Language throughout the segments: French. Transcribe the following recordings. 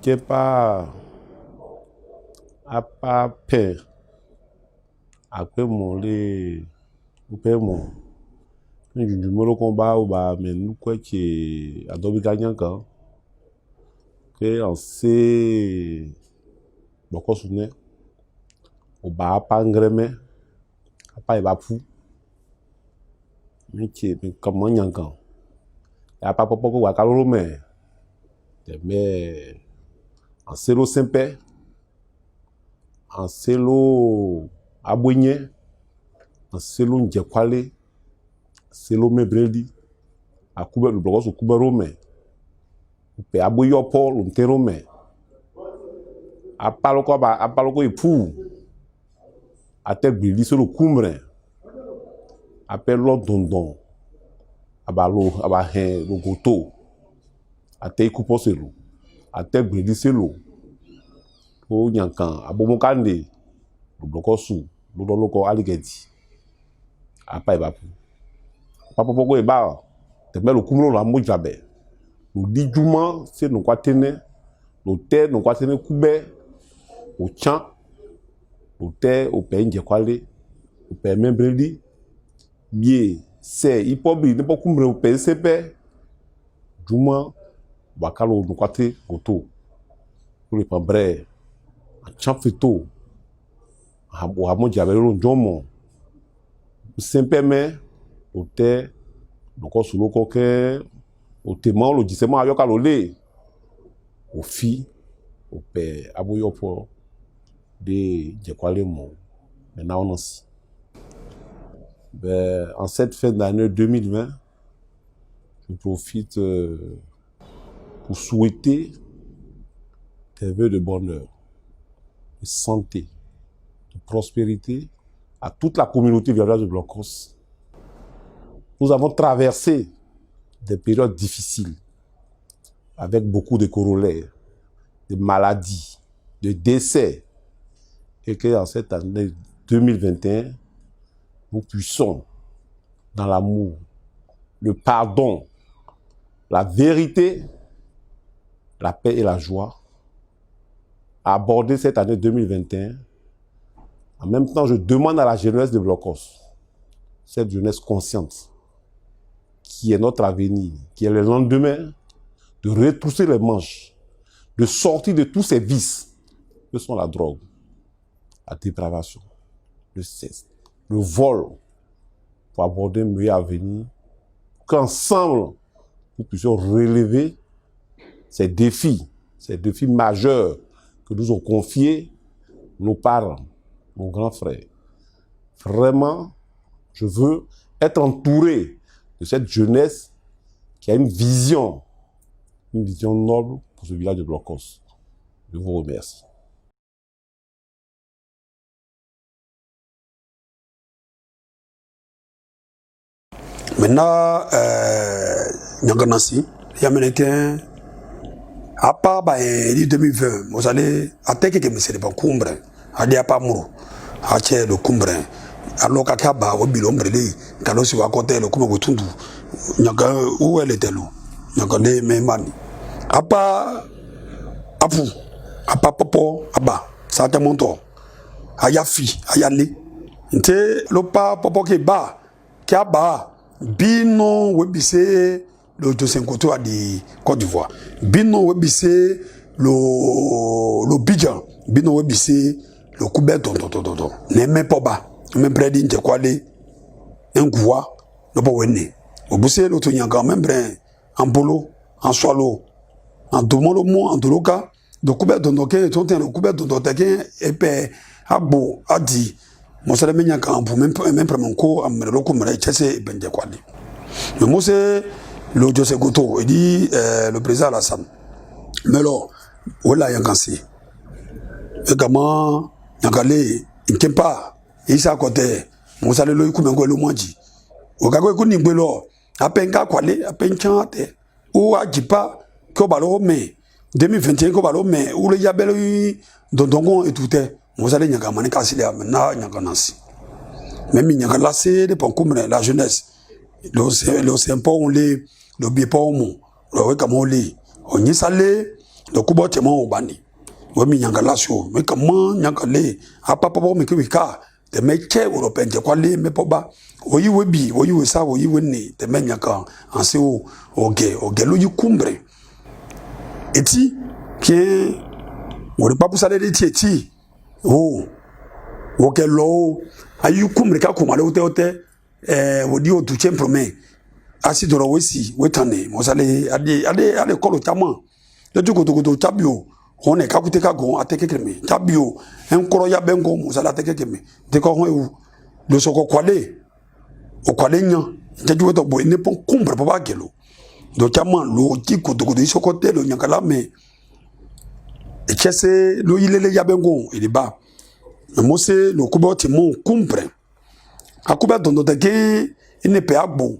Qui pas à pas peur après mon les ou peur mon ni du numéro combat ou bah mais nous quoi qui adobe gagnant quand que on sait beaucoup souvenir au bah pas engrais pas il va fou mais qui comment yankan y a pas beaucoup à calor mais en selo simple en selo abonye en selo njekwale selo mebredi a couper le bloc sur couper rome pe aboyo paul nterome a paloko ipu a te gbili sur le cumbre appelle lo dondon aba hen lo goto a te coupo selo a te gbili selo o nyankan abomokande le bloc sur lo loko aligeti apa ibapu papa poko eba te me lo cumbre la mojabe le dijuma c'est nous quoi tenir l'hôtel nous quoi tenir coubert au champ l'hôtel au pays njekwale au pays membredi bien c'est ipobi ne pas couvrir au pays cp juma bakalo nous quoi te auto pour le pambre en champ photo o amo jabe lo njomo simple mais hôtel donc on solo coquin au témoin le disement ayoka lolé au fi au père aboyopo de Djekwale Mo maintenant on aussi en cette fin d'année 2020 je profite pour souhaiter des vœux de bonheur de santé de prospérité à toute la communauté villageoise de Blocos. Nous avons traversé des périodes difficiles avec beaucoup de corollaires, de maladies, de décès, et que en cette année 2021, nous puissions, dans l'amour, le pardon, la vérité, la paix et la joie, aborder cette année 2021. En même temps, je demande à la jeunesse de Blocos, cette jeunesse consciente, qui est notre avenir, qui est le lendemain, de retrousser les manches, de sortir de tous ces vices que sont la drogue, la dépravation, le sexe, le vol, pour aborder un meilleur avenir, qu'ensemble, nous puissions relever ces défis majeurs que nous ont confiés nos parents, nos grands frères. Vraiment, je veux être entouré de cette jeunesse qui a une vision noble pour ce village de Blocos. Je vous remercie. Maintenant, Nyanganasi, Yamenekin, à part 2020, vous allez attaquer que monsieur pas cumbre, à dire pas mou, à tirer le cumbre, alors qu'à Kaba, au bilon brûlé, quand on s'y à côté, le cumbre tundu, Nyaga, où elle était là, Nyagane, mais mani. À part, à vous, à pas popo, à bas, ça te monte, à yafi, à yali, nte, le pas popo qui bas, qui a bas. Bino webise le Josenkoto à di Côte d'Ivoire. Bino webise le Bidjan. Bino webise le Koubet tonton. N'aimez pas bas. Même près d'une Djekwale. Un goua. Ne pas wenne. Au bousser le Tonyangan. Même près en bolo. En swallow. En domolo mo. En doloka. De Koubet tonton. Le Koubet tonton. Epé. Abo. Adi. Moi, c'est le même pour même pour mon cours, mais le coup, mais c'est ben quoi. Mais moi, c'est le José Goto, il dit le président Alassane. Mais alors, voilà, il y a un cancer. Également, il y a un galé, il ne pas, il s'est à côté. Moi, c'est le coup, mais le moins dit. Au cas où il n'y a pas, à peine qu'à quoi aller, à peine chante, ou à Jipa, qu'on va le mais 2021, qu'on va le mais, ou le Yabel, Dondongon et tout est. Vous allez n'y avoir qu'à s'y aller maintenant, n'y a qu'à nancy. Même il n'y a qu'à lasser les poncoumres, la jeunesse. Le sympa, on l'est, le biais pas au monde. Le comme on l'est. On y salé, donc kubo tema obani we mi nyangala so me kama nyangale apa papa me kwika te me che européen je kwale me poba oyi we bi oyi we sa oyi we ni te me nyaka anse o oge lo yikumbre eti ke wori papu sale de ti o oke lo ayu kumbre ka kumale ote wodi o tu chemprome asi doro wesi wetane mo sale ade kolo tama le tu koto tabio on est kakute ka gon ateke kreme tabio en koro ya bengo mo sala ateke kreme de ko hon lo soko kwale o kwale nya teju weto bo ne pon kumbre papa gelo do tama lo ti koto isoko te lo nyakala me e chese lo yilele ya bengo il ba mo se lo kubo ti mo kumbre akube dondo de ge ine pe agbo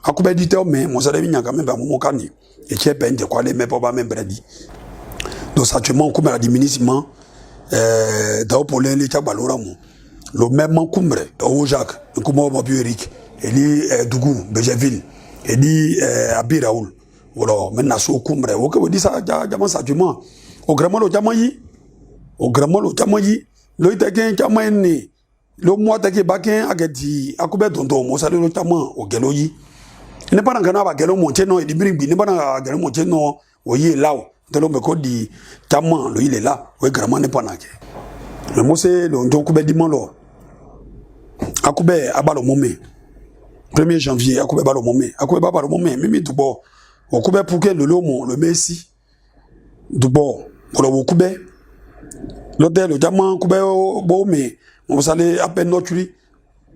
akube dite o me mo sala mi nyaka me ba mo kani e che pe nje kwale me papa me bredi. Donc actuellement on a diminution dans pour les tchabaloramo le même cumbre au Jacques comme au Eric eli Dougou Bejeville eli Abi Raoul voilà maintenant so cumbre o que dit ça jaman actuellement au grand lo jamayi lo itake jamayi ni lo mo atake bakin agedi akube dondo mo sale lo jama o geloyi ne pas ngana ba gelo mo teno e dibiri ne pas gelo mo teno o yi lao telo me ko di tama lo il est là we grand ne pas nake le mo se lo ndo kube di lo akube abalo momé 1er janvier akube balo momé akube balo momé mimi dubo okube pour que le lomo le messi dubo ko lo kube l'hôtel le jama kube bo me mo sale apen noturi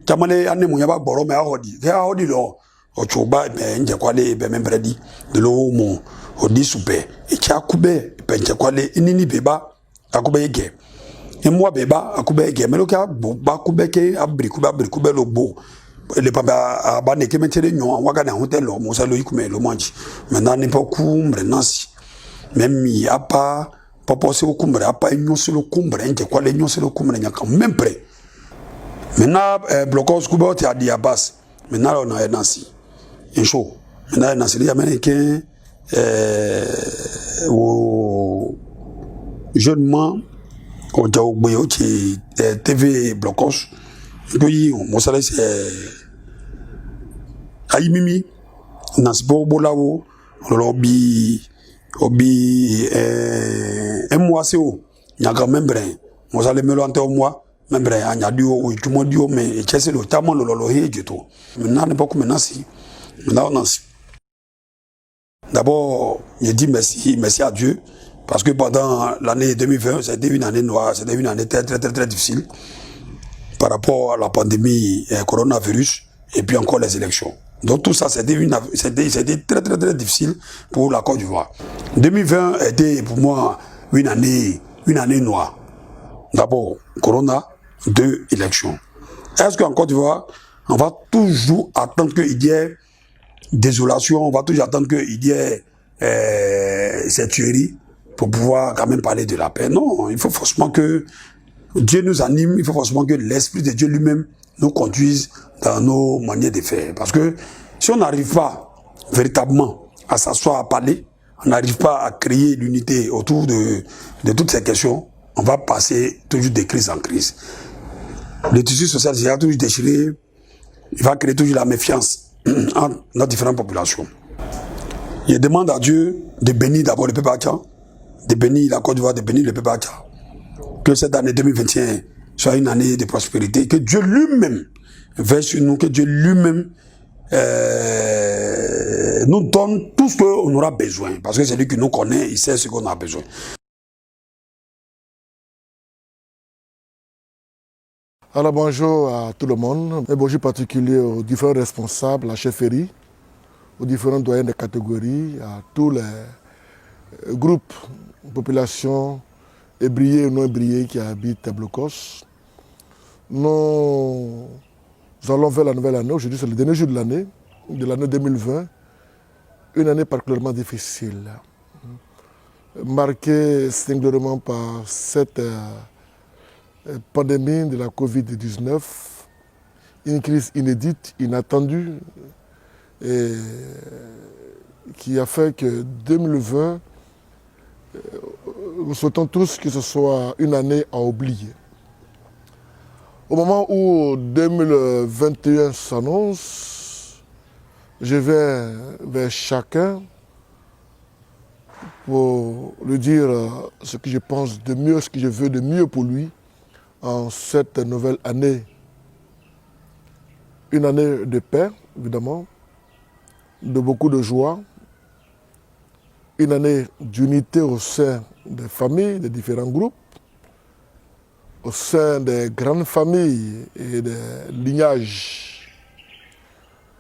jamale ane mo yaba boro me ahodi lo ochoba be nje kwale be membredi de lo mo odi super e cha kube be nje kwale inini beba akube ege e mo beba akube ege me lo ka ba kube ke abri kube lo bo le papa ba ne ke metere nyon waga na hotel lo mo sa lo ikume lo manji maintenant ne pas kumbre nansi même mi apa papa se kumbre apa nyon se lo kumbre nje kwale nyon se lo kumbre nyaka même près maintenant blocos kuba ti adi abas maintenant on a nansi un show maintenant nansi les américains au jeunement on a oublié aussi TV blocos puis mon salaire c'est ayi mimi nansi bo bolawo lobby obi un mois c'est où il y a quand même brin mon salaire me l'ante au mois même anya dio o tumo dio mais chese lo tamo lo he jeto maintenant ne pas comme nansi maintenant nansi d'abord je dis merci à Dieu parce que pendant l'année 2020 c'était une année noire, c'était une année très difficile par rapport à la pandémie coronavirus et puis encore les élections. Donc tout ça c'était très difficile pour la Côte d'Ivoire. 2020 était pour moi une année noire. D'abord corona, 2 élections. Est-ce qu'en Côte d'Ivoire, on va toujours attendre qu'il y ait désolation, on va toujours attendre qu'il y ait cette tuerie pour pouvoir quand même parler de la paix? Non, il faut forcément que Dieu nous anime, il faut forcément que l'Esprit de Dieu lui-même nous conduise dans nos manières de faire. Parce que si on n'arrive pas véritablement à s'asseoir, à parler, on n'arrive pas à créer l'unité autour de toutes ces questions, on va passer toujours de crise en crise. Le tissu social sera toujours déchiré, il va créer toujours la méfiance entre nos différentes populations. Je demande à Dieu de bénir d'abord le peuple haïtien, de bénir la Côte d'Ivoire, de bénir le peuple haïtien. Que cette année 2021 soit une année de prospérité, que Dieu lui-même veille sur nous, que Dieu lui-même nous donne tout ce qu'on aura besoin. Parce que c'est lui qui nous connaît, il sait ce qu'on a besoin. Alors bonjour à tout le monde, et bonjour particulier aux différents responsables, la chefferie, aux différents doyens de catégories, à tous les groupes, populations, ébriées ou non ébriées qui habitent à Blocos. Nous allons vers la nouvelle année, aujourd'hui c'est le dernier jour de l'année 2020, une année particulièrement difficile, marquée singulièrement par cette pandémie de la Covid-19, une crise inédite, inattendue, et qui a fait que 2020 nous souhaitons tous que ce soit une année à oublier. Au moment où 2021 s'annonce, je vais vers chacun pour lui dire ce que je pense de mieux, ce que je veux de mieux pour lui en cette nouvelle année. Une année de paix, évidemment, de beaucoup de joie, une année d'unité au sein des familles, des différents groupes, au sein des grandes familles et des lignages,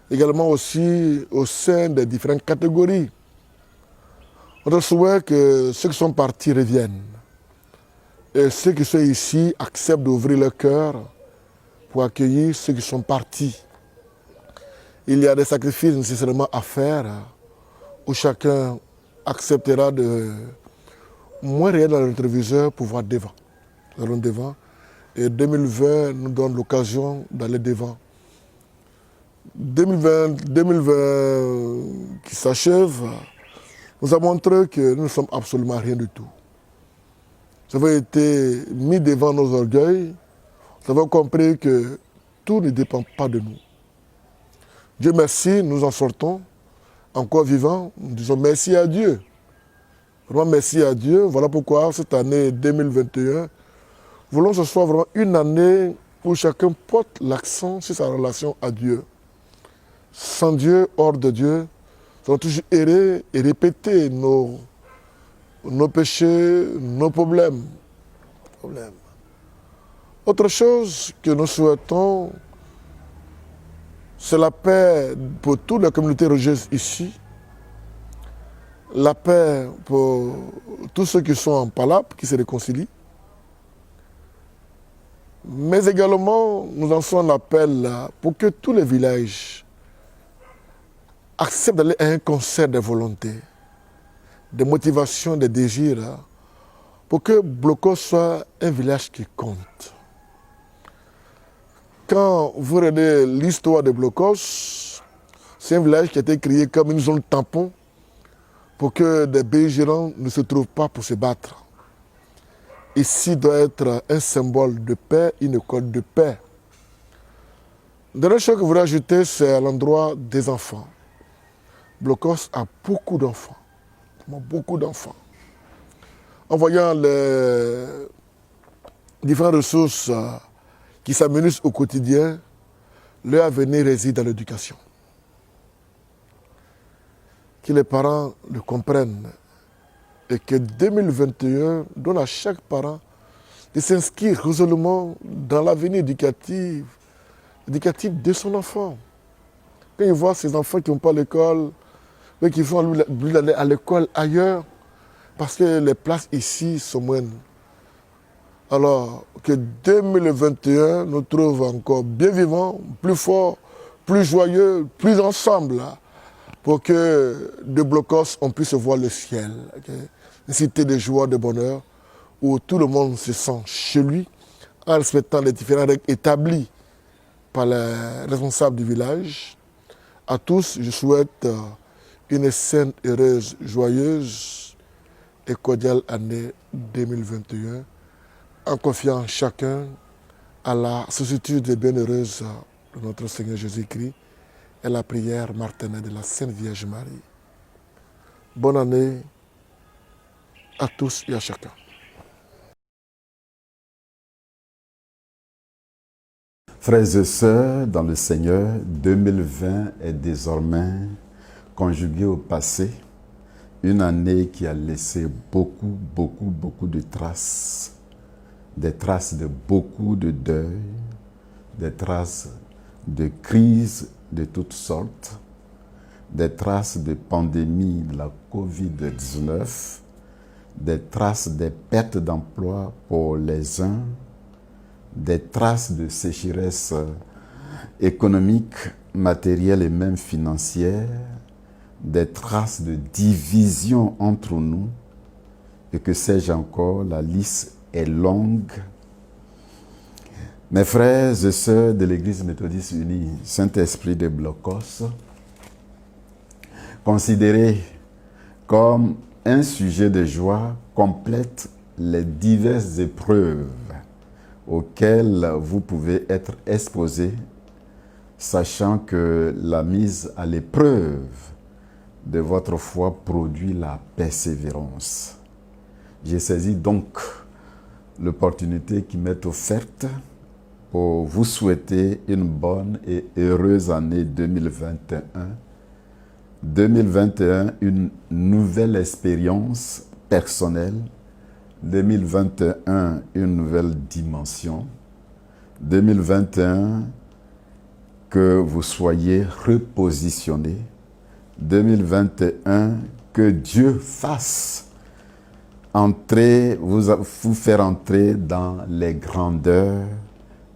également aussi au sein des différentes catégories. On souhaite que ceux qui sont partis reviennent et ceux qui sont ici acceptent d'ouvrir leur cœur pour accueillir ceux qui sont partis. Il y a des sacrifices nécessairement à faire où chacun acceptera de moins regarder dans le rétroviseur pour voir devant. Nous allons devant et 2020 nous donne l'occasion d'aller devant. 2020 qui s'achève nous a montré que nous ne sommes absolument rien du tout. Nous avons été mis devant nos orgueils, nous avons compris que tout ne dépend pas de nous. Dieu merci, nous en sortons, encore vivants, nous disons merci à Dieu. Vraiment merci à Dieu. Voilà pourquoi cette année 2021, voulons que ce soit vraiment une année où chacun porte l'accent sur sa relation à Dieu. Sans Dieu, hors de Dieu, nous allons toujours errer et répéter nos péchés, nos problèmes. Autre chose que nous souhaitons, c'est la paix pour toute la communauté religieuse ici, la paix pour tous ceux qui sont en Palap, qui se réconcilient, mais également nous lançons un appel pour que tous les villages acceptent d'aller à un concert de volonté, de motivation, de désirs, pour que Blocos soit un village qui compte. Quand vous regardez l'histoire de Blocos, c'est un village qui a été créé comme une zone tampon pour que des belligérants ne se trouvent pas pour se battre. Ici doit être un symbole de paix, une école de paix. La dernière chose que je voudrais ajouter, c'est à l'endroit des enfants. Blocos a beaucoup d'enfants, beaucoup d'enfants. En voyant les différentes ressources qui s'amenuisent au quotidien, leur avenir réside dans l'éducation. Que les parents le comprennent et que 2021 donne à chaque parent de s'inscrire résolument dans l'avenir éducatif de son enfant. Quand il voit ces enfants qui n'ont pas l'école, mais qui vont lui aller à l'école ailleurs, parce que les places ici sont moindres. Alors que 2021 nous trouve encore bien vivants, plus forts, plus joyeux, plus ensemble, pour que de Blocos, on puisse voir le ciel. Une cité de joie, de bonheur, où tout le monde se sent chez lui, en respectant les différentes règles établies par les responsables du village. À tous, je souhaite une saine, heureuse, joyeuse et cordiale année 2021, en confiant chacun à la sollicitude bienheureuse de notre Seigneur Jésus-Christ et la prière martinienne de la Sainte Vierge Marie. Bonne année à tous et à chacun. Frères et sœurs, dans le Seigneur, 2020 est désormais conjugué au passé, une année qui a laissé beaucoup de traces, des traces de beaucoup de deuil, des traces de crises de toutes sortes, des traces de pandémie de la Covid-19, des traces des pertes d'emploi pour les uns, des traces de sécheresse économique, matérielle et même financière, des traces de division entre nous, et que sais-je encore, la liste est longue. Mes frères et sœurs de l'Église méthodiste unie, Saint-Esprit de Blocos, considérés comme un sujet de joie complète les diverses épreuves auxquelles vous pouvez être exposés, sachant que la mise à l'épreuve de votre foi produit la persévérance. J'ai saisi donc l'opportunité qui m'est offerte pour vous souhaiter une bonne et heureuse année 2021. 2021, une nouvelle expérience personnelle. 2021, une nouvelle dimension. 2021, que vous soyez repositionnés. 2021, que Dieu fasse entrer, vous faire entrer dans les grandeurs.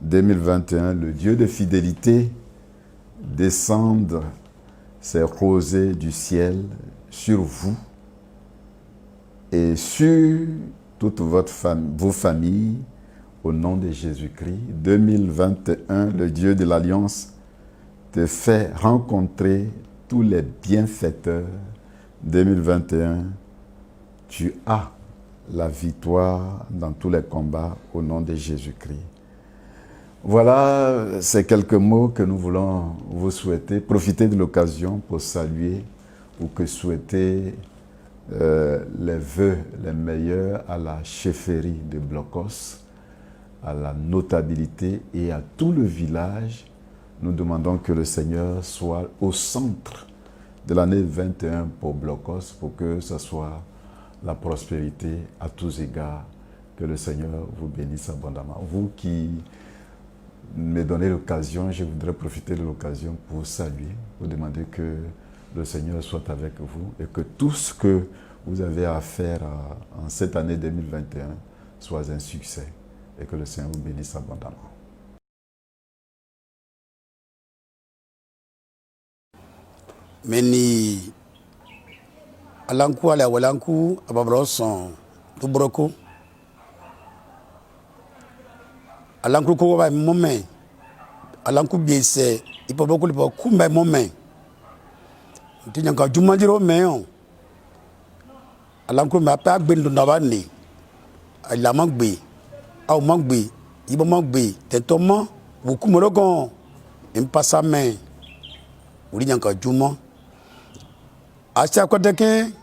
2021, le Dieu de fidélité descendre ses rosées du ciel sur vous et sur toute vos familles, au nom de Jésus-Christ. 2021, le Dieu de l'Alliance te fait rencontrer tous les bienfaiteurs. 2021, tu as la victoire dans tous les combats au nom de Jésus-Christ. Voilà ces quelques mots que nous voulons vous souhaiter. Profitez de l'occasion pour saluer ou que souhaiter les vœux les meilleurs à la chefferie de Blocos, à la notabilité et à tout le village. Nous demandons que le Seigneur soit au centre de l'année 21 pour Blocos, pour que ce soit la prospérité à tous égards. Que le Seigneur vous bénisse abondamment. Vous qui me donnez l'occasion, je voudrais profiter de l'occasion pour saluer, pour demander que le Seigneur soit avec vous et que tout ce que vous avez à faire en cette année 2021 soit un succès et que le Seigneur vous bénisse abondamment. Meni alanku ala walanku ababro son tubroko alanku ko ba moment alanku biese ipoboko lipo kumba moment tinya ka jumajiro meon alanku ma pa gbendu na ba ni ala magbe aw magbe ibo magbe tetomo wukumorogon impasame uri nyanka jumo acha koteke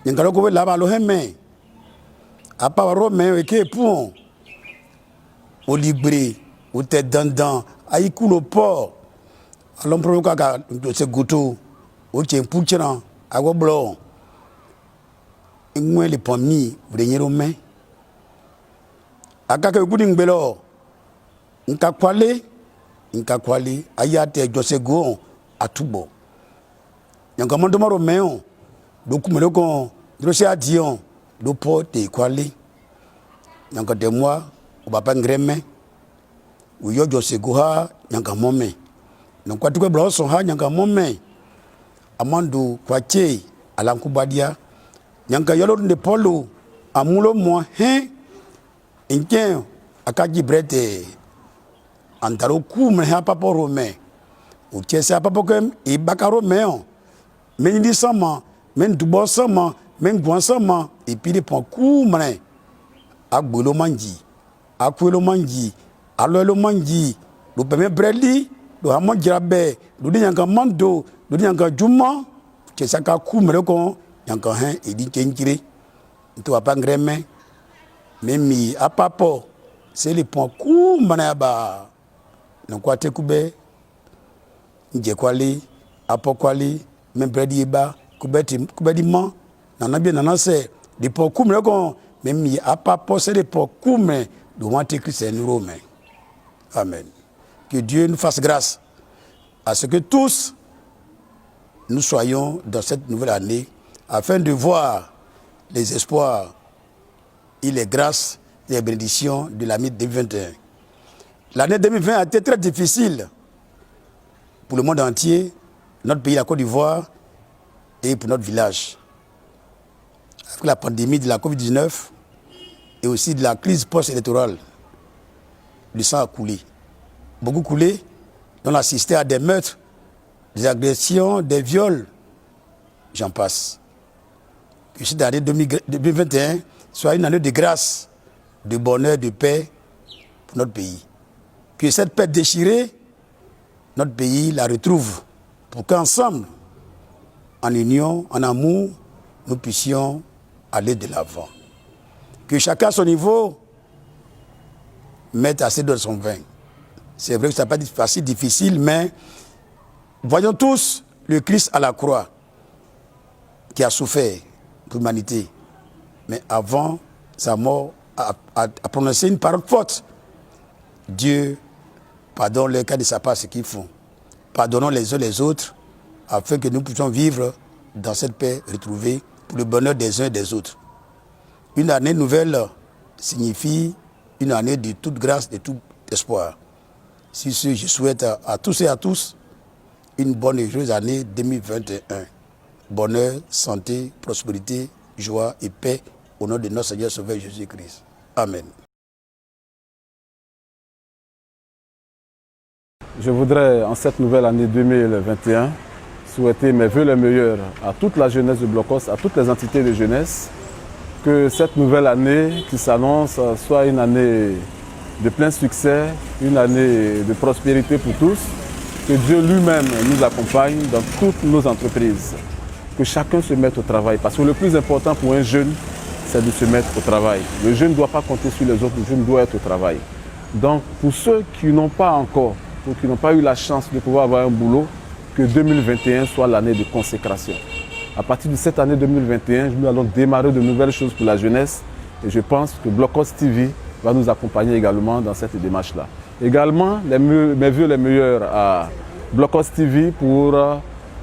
nyanka ko la ba lo heme apa ro me ke pon o libre o te dandan ayiku lo po alon pro ka se goto o che puchran ago blo inwe le pomi vrenyero me akaka gudi ngbelo nka kwale ayate jose go atubo nyanka mondo maro meon do kumelo ko drose adion do po te kwale nyanka de moi o baba ngreme o yo jose go ha nyanka momme non kwa tukwe bloso ha nyanka momme amando kwache alankubadia nyanka yolo de polo amulo mo inken akaji brete antaro kumre ha papo rome o chese papo kem e bakaro meon men di sama men dubo sama men gwan sama e pide pon kumre agbolo manji akwelo manji aloelo manji do peme breli do hamo jirabe do di nyanka mando do di nyanka juma chese ka kumre ko nyanka e di chenjire to apangreme memi apapo c'est le point coup manaba non kwa te kube nje kwali apokwali membredi ba kubedi man nana bien nana c'est le point coup me ko memi apapo c'est le point coup me do wanter Christ en Rome. Amen. Que Dieu nous fasse grâce à ce que tous nous soyons dans cette nouvelle année afin de voir les espoirs et les grâces et les bénédictions de l'année 2021. L'année 2020 a été très difficile pour le monde entier, notre pays, la Côte d'Ivoire, et pour notre village. Avec la pandémie de la COVID-19 et aussi de la crise post-électorale, le sang a coulé. Beaucoup coulé, on a assisté à des meurtres, des agressions, des viols, j'en passe. Que cette année 2021 soit une année de grâce, de bonheur, de paix pour notre pays. Que cette paix déchirée, notre pays la retrouve pour qu'ensemble, en union, en amour, nous puissions aller de l'avant. Que chacun à son niveau mette assez de son vin. C'est vrai que ça n'a pas été facile, difficile, mais voyons tous le Christ à la croix qui a souffert pour l'humanité. Mais avant sa mort, a prononcé une parole forte. Dieu pardonne-leur car ils ne savent pas ce qu'ils font. Pardonnons les uns les autres afin que nous puissions vivre dans cette paix retrouvée pour le bonheur des uns et des autres. Une année nouvelle signifie une année de toute grâce, de tout espoir. Sur ce, je souhaite à tous et à tous une bonne et heureuse année 2021. Bonheur, santé, prospérité, joie et paix au nom de notre Seigneur Sauveur Jésus-Christ. Amen. Je voudrais, en cette nouvelle année 2021, souhaiter mes vœux les meilleurs à toute la jeunesse de Blocos, à toutes les entités de jeunesse, que cette nouvelle année qui s'annonce soit une année de plein succès, une année de prospérité pour tous, que Dieu lui-même nous accompagne dans toutes nos entreprises, que chacun se mette au travail, parce que le plus important pour un jeune, c'est de se mettre au travail. Le jeune ne doit pas compter sur les autres, le jeune doit être au travail. Donc, pour ceux qui n'ont pas encore, ou qui n'ont pas eu la chance de pouvoir avoir un boulot, que 2021 soit l'année de consécration. À partir de cette année 2021, nous allons démarrer de nouvelles choses pour la jeunesse et je pense que Blocos TV va nous accompagner également dans cette démarche-là. Également, mes vœux les meilleurs à Blocos TV pour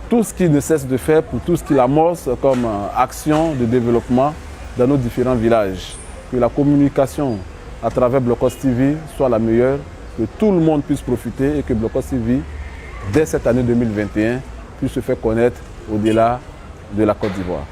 tout ce qu'il ne cesse de faire, pour tout ce qu'il amorce comme action de développement dans nos différents villages. Que la communication à travers Blocos TV soit la meilleure, que tout le monde puisse profiter et que Blocos TV, dès cette année 2021, puisse se faire connaître au-delà de la Côte d'Ivoire.